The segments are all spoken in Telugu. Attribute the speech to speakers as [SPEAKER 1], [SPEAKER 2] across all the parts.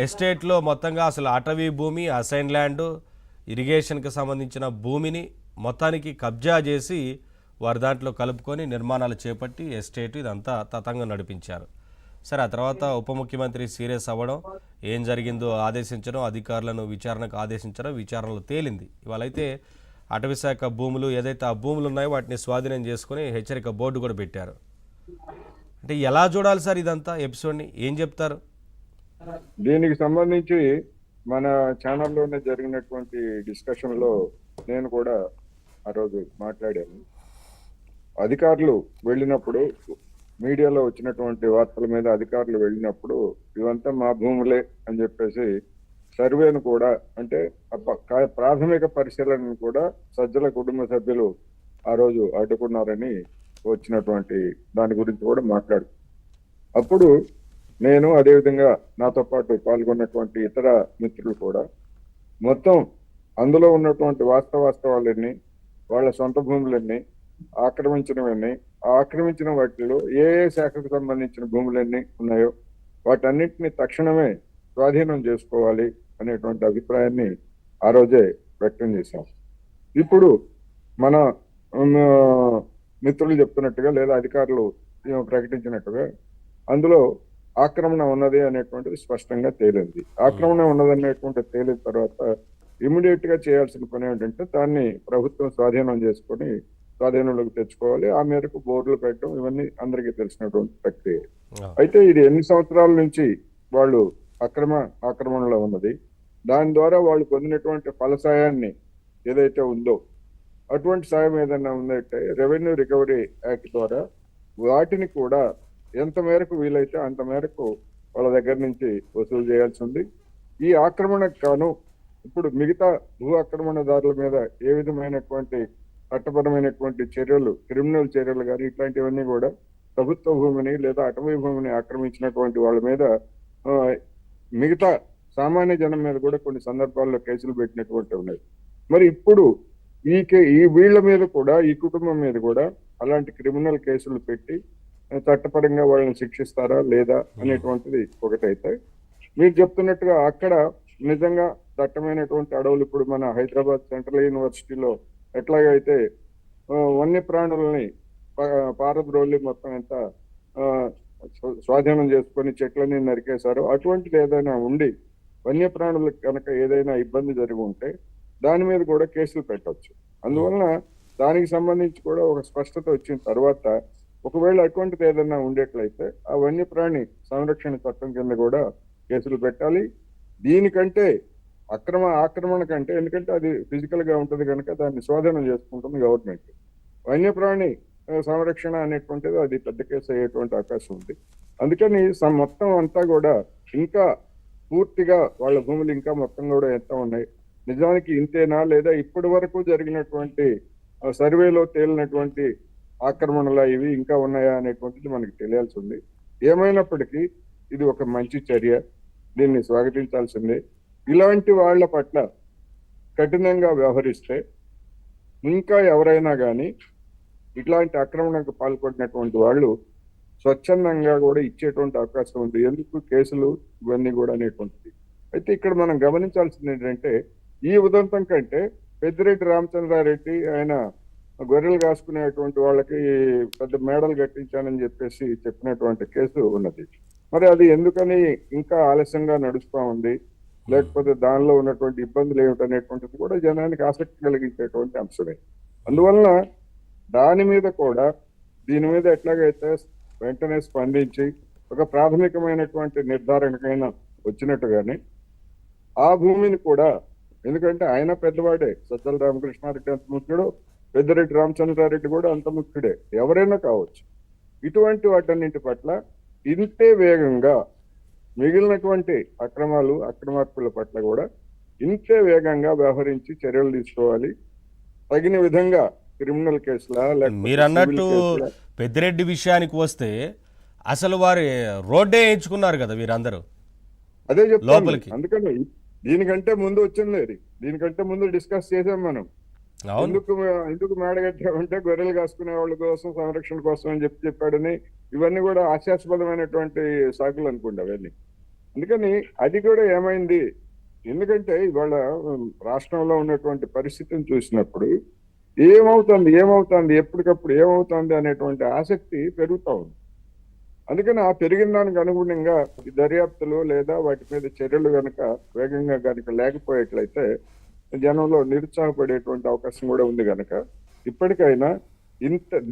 [SPEAKER 1] ఎస్టేట్లో మొత్తంగా అసలు అటవీ భూమి, అసైన్ ల్యాండ్, ఇరిగేషన్కి సంబంధించిన భూమిని మొత్తానికి కబ్జా చేసి వారి దాంట్లో కలుపుకొని నిర్మాణాలు చేపట్టి ఎస్టేట్ ఇదంతా తతంగం నడిపించారు. సరే, ఆ తర్వాత ఉప ముఖ్యమంత్రి సీరియస్ అవ్వడం, ఏం జరిగిందో ఆదేశించడం, అధికారులను విచారణకు ఆదేశించడం, విచారణలో తేలింది. ఇవాళైతే అటవీశాఖ భూములు ఏదైతే ఆ భూములు ఉన్నాయో వాటిని స్వాధీనం చేసుకుని హెచ్చరిక బోర్డు కూడా పెట్టారు. అంటే ఎలా చూడాలి సార్ ఇదంతా ఎపిసోడ్ని, ఏం చెప్తారు?
[SPEAKER 2] దీనికి సంబంధించి మన ఛానల్లోనే జరిగినటువంటి డిస్కషన్లో నేను కూడా ఆ రోజు మాట్లాడాను. అధికారులు వెళ్ళినప్పుడు, మీడియాలో వచ్చినటువంటి వార్తల మీద అధికారులు వెళ్ళినప్పుడు ఇవంతా మా భూములే అని చెప్పేసి సర్వేను కూడా, అంటే ప్రాథమిక పరిశీలనను కూడా సజ్జల కుటుంబ సభ్యులు ఆ రోజు అడ్డుకున్నారని వచ్చినటువంటి దాని గురించి కూడా మాట్లాడు. అప్పుడు నేను, అదేవిధంగా నాతో పాటు పాల్గొన్నటువంటి ఇతర మిత్రులు కూడా మొత్తం అందులో ఉన్నటువంటి వాస్తవాలన్నీ, వాళ్ళ సొంత భూములన్నీ, ఆక్రమించినవన్నీ, ఆక్రమించిన వాటిలో ఏ ఏ శాఖకు సంబంధించిన భూములన్నీ ఉన్నాయో వాటన్నింటినీ తక్షణమే స్వాధీనం చేసుకోవాలి అనేటువంటి అభిప్రాయాన్ని ఆ రోజే వ్యక్తం చేశాం. ఇప్పుడు మన మిత్రులు చెప్తున్నట్టుగా లేదా అధికారులు ప్రకటించినట్టుగా అందులో ఆక్రమణ ఉన్నది అనేటువంటిది స్పష్టంగా తేలింది. ఆక్రమణ ఉన్నదనేటువంటి తేలిన తర్వాత ఇమీడియట్ గా చేయాల్సిన పని ఏంటంటే దాన్ని ప్రభుత్వం స్వాధీనం చేసుకొని స్వాధీనంలోకి తెచ్చుకోవాలి. ఆ మేరకు బోర్డులు పెట్టడం ఇవన్నీ అందరికీ తెలిసినటువంటి ప్రక్రియ. అయితే ఇది ఎన్ని సంవత్సరాల నుంచి వాళ్ళు ఆక్రమణలో ఉన్నది, దాని ద్వారా వాళ్ళు పొందినటువంటి ఫలసాయాన్ని ఏదైతే ఉందో అటువంటి సాయం ఏదైనా ఉందంటే రెవెన్యూ రికవరీ యాక్ట్ ద్వారా వాటిని కూడా ఎంత మేరకు వీలైతే అంత మేరకు వాళ్ళ దగ్గర నుంచి వసూలు చేయాల్సి ఉంది. ఈ ఆక్రమణకు గాను ఇప్పుడు మిగతా భూ ఆక్రమణదారుల మీద ఏ విధమైనటువంటి చట్టపరమైనటువంటి చర్యలు, క్రిమినల్ చర్యలు కానీ ఇట్లాంటివన్నీ కూడా ప్రభుత్వ భూమిని లేదా అటవీ భూమిని ఆక్రమించినటువంటి వాళ్ళ మీద, మిగతా సామాన్య జనం మీద కూడా కొన్ని సందర్భాల్లో కేసులు పెట్టినటువంటి ఉన్నాయి. మరి ఇప్పుడు ఈ వీళ్ళ మీద కూడా, ఈ కుటుంబం మీద కూడా అలాంటి క్రిమినల్ కేసులు పెట్టి చట్టపరంగా వాళ్ళని శిక్షిస్తారా లేదా అనేటువంటిది ఒకటైతే, మీరు చెప్తున్నట్టుగా అక్కడ నిజంగా దట్టమైనటువంటి అడవులు, ఇప్పుడు మన హైదరాబాద్ సెంట్రల్ యూనివర్సిటీలో ఎట్లాగైతే వన్యప్రాణులని పారద్రోలి మొత్తం ఎంత స్వాధీనం చేసుకొని చెట్లని నరికేశారో అటువంటిది ఏదైనా ఉండి వన్యప్రాణులకు కనుక ఏదైనా ఇబ్బంది జరిగి ఉంటే దాని మీద కూడా కేసులు పెట్టవచ్చు. అందువలన దానికి సంబంధించి కూడా ఒక స్పష్టత వచ్చిన తర్వాత ఒకవేళ అటువంటిది ఏదైనా ఉండేట్లయితే ఆ వన్యప్రాణి సంరక్షణ చట్టం కింద కూడా కేసులు పెట్టాలి. దీనికంటే ఆక్రమణ కంటే, ఎందుకంటే అది ఫిజికల్ గా ఉంటుంది కనుక దాన్ని స్వాధీనం చేసుకుంటుంది గవర్నమెంట్. వన్యప్రాణి సంరక్షణ అనేటువంటిది అది పెద్ద కేసు అయ్యేటువంటి అవకాశం ఉంది. అందుకని మొత్తం అంతా కూడా ఇంకా పూర్తిగా వాళ్ళ భూములు ఇంకా మొత్తం కూడా ఎంత ఉన్నాయి, నిజానికి ఇంతేనా లేదా ఇప్పటి వరకు జరిగినటువంటి సర్వేలో తేలినటువంటి ఆక్రమణలు ఇవి ఇంకా ఉన్నాయా అనేటువంటిది మనకి తెలియాల్సి ఉంది. ఏమైనప్పటికీ ఇది ఒక మంచి చర్య, దీన్ని స్వాగతించాల్సిందే. ఇలాంటి వాళ్ళ పట్ల కఠినంగా వ్యవహరిస్తే ఇంకా ఎవరైనా కానీ ఇట్లాంటి ఆక్రమణకు పాల్పడినటువంటి వాళ్ళు స్వచ్ఛందంగా కూడా ఇచ్చేటువంటి అవకాశం ఉంది. ఎందుకు కేసులు ఇవన్నీ కూడా అనేటువంటిది. అయితే ఇక్కడ మనం గమనించాల్సింది ఏంటంటే, ఈ ఉదంతం కంటే పెద్దిరెడ్డి రామచంద్రారెడ్డి ఆయన గొర్రెలు కాసుకునేటువంటి వాళ్ళకి పెద్ద మేడలు కట్టించానని చెప్పేసి చెప్పినటువంటి కేసు ఉన్నది. మరి అది ఎందుకని ఇంకా ఆలస్యంగా నడుస్తూ ఉంది, లేకపోతే దానిలో ఉన్నటువంటి ఇబ్బందులు ఏమిటనేటువంటిది కూడా జనానికి ఆసక్తి కలిగించేటువంటి అంశమే. అందువలన దాని మీద కూడా దీని మీద ఎట్లాగైతే వెంటనే స్పందించి ఒక ప్రాథమికమైనటువంటి నిర్ధారణకైనా వచ్చినట్టుగానే ఆ భూమిని కూడా, ఎందుకంటే ఆయన పెద్దవాడే, సజ్జల రామకృష్ణారెడ్డి అంత ముఖ్యుడు, పెద్దిరెడ్డి రామచంద్రారెడ్డి కూడా అంత ముఖ్యుడే, ఎవరైనా కావచ్చు. ఇటువంటి వాటన్నింటి పట్ల ఇంతే వేగంగా మిగిలినటువంటి అక్రమార్పుల పట్ల కూడా ఇంతే వేగంగా వ్యవహరించి చర్యలు తీసుకోవాలి. తగిన విధంగా క్రిమినల్ కేసులా
[SPEAKER 1] మీరు అన్నట్టు పెద్దిరెడ్డి విషయానికి వస్తే అసలు వారి రోడ్డే వేయించుకున్నారు కదా వీరందరూ.
[SPEAKER 2] అదే చెప్తాను. అందుకని దీనికంటే ముందు వచ్చింది, దీనికంటే ముందు డిస్కస్ చేసాం మనం. ఎందుకు మేడగట్టామంటే గొర్రెలు కాసుకునే వాళ్ళ కోసం, సంరక్షణ కోసం అని చెప్పాడని, ఇవన్నీ కూడా హాస్యాస్పదమైనటువంటి సాకులు అనుకోండి అవన్నీ. అందుకని అది కూడా ఏమైంది, ఎందుకంటే ఇవాళ రాష్ట్రంలో ఉన్నటువంటి పరిస్థితిని చూసినప్పుడు ఏమవుతుంది ఎప్పటికప్పుడు ఏమవుతుంది అనేటువంటి ఆసక్తి పెరుగుతా ఉంది. అందుకని ఆ పెరిగిన దానికి అనుగుణంగా ఈ దర్యాప్తులు లేదా వాటి మీద చర్యలు గనక వేగంగా గనక లేకపోయేట్లయితే జనంలో నిరుత్సాహపడేటువంటి అవకాశం కూడా ఉంది గనక ఇప్పటికైనా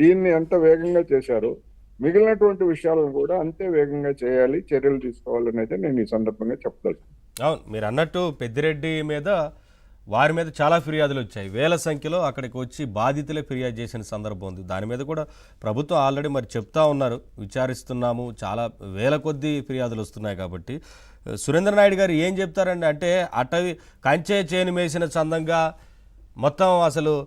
[SPEAKER 2] దీన్ని ఎంత వేగంగా చేశారో మిగిలినటువంటి విషయాలను కూడా అంతే వేగంగా చేయాలి, చర్యలు తీసుకోవాలనేది నేను ఈ సందర్భంగా చెప్పదలుచుకున్నాను.
[SPEAKER 1] అవును, మీరు అన్నట్టు పెద్దిరెడ్డి మీద వారి మీద చాలా ఫిర్యాదులు వచ్చాయి. వేల సంఖ్యలో అక్కడికి వచ్చి బాధితులే ఫిర్యాదు చేసిన సందర్భం ఉంది. దాని మీద కూడా ప్రభుత్వం ఆల్రెడీ మరి చెప్తా ఉన్నారు, విచారిస్తున్నాము, చాలా వేల కొద్దీ ఫిర్యాదులు వస్తున్నాయి. కాబట్టి సురేంద్ర నాయుడు గారు ఏం చెప్తారండి, అంటే అటవీ కంచే చేను మేసిన చందంగా మొత్తం అసలు